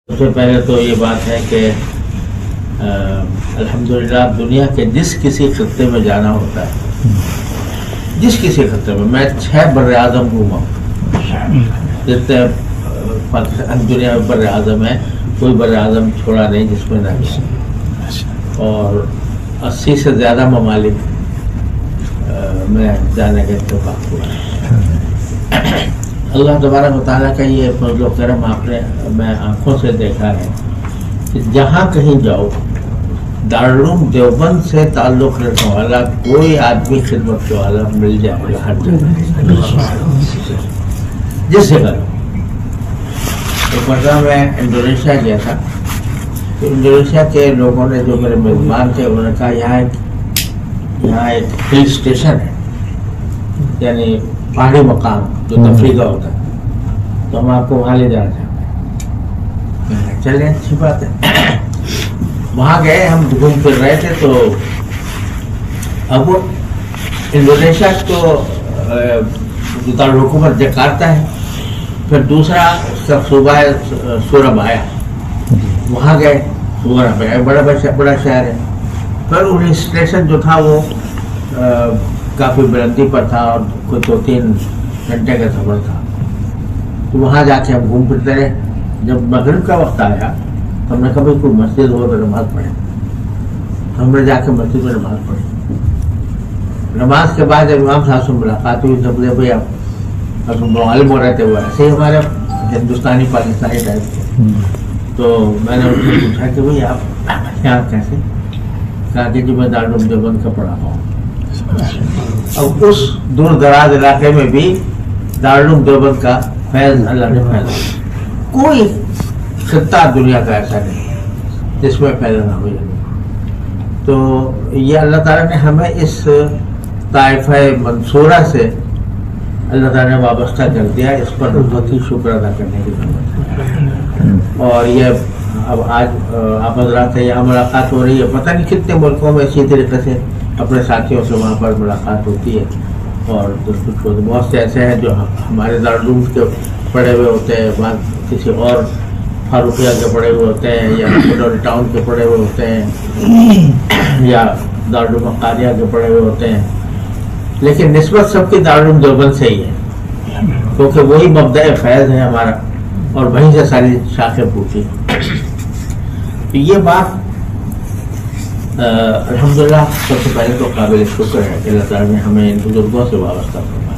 سب سے پہلے تو یہ بات ہے کہ الحمدللہ دنیا کے جس کسی خطے میں جانا ہوتا ہے، جس کسی خطے میں 6 بر اعظم گھوما ہوں، جتنے پاکستان دنیا میں بر اعظم ہے، کوئی بر اعظم چھوڑا نہیں جس میں نہ گیا، اور 80 سے زیادہ ممالک میں جانے کا اتفاق ہوا ہے۔ اللہ تبارک و تعالیٰ کا یہ فضل و کرم میں آنکھوں سے دیکھا ہے کہ جہاں کہیں جاؤ دارالعلوم دیوبند سے تعلق رکھنے والا کوئی آدمی خدمت والا مل جائے گا ہر جگہ، جس جگہ۔ ایک مرتبہ میں انڈونیشیا گیا تھا، تو انڈونیشیا کے لوگوں نے جو میرے میزبان تھے انہوں نے کہا یہاں ایک ہل اسٹیشن ہے، یعنی پہاڑی مقام جو تفریح کا ہوتا ہے، تو ہم آپ کو وہاں لے جانا چاہتے ہیں۔ چلیں، اچھی بات ہے۔ وہاں گئے، ہم گھوم پھر رہے تھے، تو اب انڈونیشیا تو دارالحکومت جکارتا ہے، پھر دوسرا اس کا صوبہ ہے سورابایا، وہاں گئے۔ سورابایا بڑا شہر ہے، پر انہیں اسٹیشن جو تھا وہ کافی بلندی پر تھا اور کوئی 2-3 گھنٹے کا سفر تھا، تو وہاں جا کے ہم گھوم پھرتے رہے۔ جب مغرب کا وقت آیا تو ہم نے کہا کوئی مسجد ہو تو نماز پڑھے، ہم نے جا کے مسجد میں نماز پڑھی۔ نماز کے بعد جب امام صاحب سے ملاقات ہوئی، سب نے بھائی اب معلوم ہو رہے تھے، وہ ایسے ہی ہمارے ہندوستانی پاکستانی ٹائپ کے، تو میں نے ان سے پوچھا کہ بھائی آپ یہاں کیسے؟ کہا کہ جی میں دارالعلوم دیوبند کا پڑھا ہوں۔ اب اس دور دراز علاقے میں بھی دارالعلوم دیوبند کا فیض اللہ نے پھیلا، کوئی خطہ دنیا کا ایسا نہیں جس میں پھیلا نہ ہو۔ تو یہ اللہ تعالیٰ نے ہمیں اس طائفہ منصورہ سے اللہ تعالیٰ نے وابستہ کر دیا، اس پر بہت ہی شکر ادا کرنے کی ضرورت ہے۔ اور یہ اب آج آپ حضرات سے یہاں ملاقات ہو رہی ہے، پتہ نہیں کتنے ملکوں میں اسی طریقے سے اپنے ساتھیوں سے وہاں پر ملاقات ہوتی ہے، اور بہت سے ایسے ہیں جو ہمارے دارالعلوم کے پڑھے ہوئے ہوتے ہیں، بعض کسی اور فاروقیہ کے پڑھے ہوئے ہوتے ہیں، یا پٹوری ٹاؤن کے پڑھے ہوئے ہوتے ہیں، یا دارالعلوم قاریہ کے پڑھے ہوئے ہوتے ہیں، لیکن نسبت سب کی دارالعلوم دیوبند سے ہی ہے، کیونکہ وہی مبدأ فیض ہے ہمارا، اور وہیں سے ساری شاخیں پھوٹی۔ تو یہ بات الحمدللہ سب سے پہلے تو قابل شکر ہے کہ اللہ تعالیٰ نے ہمیں ان بزرگوں سے وابستہ کیا۔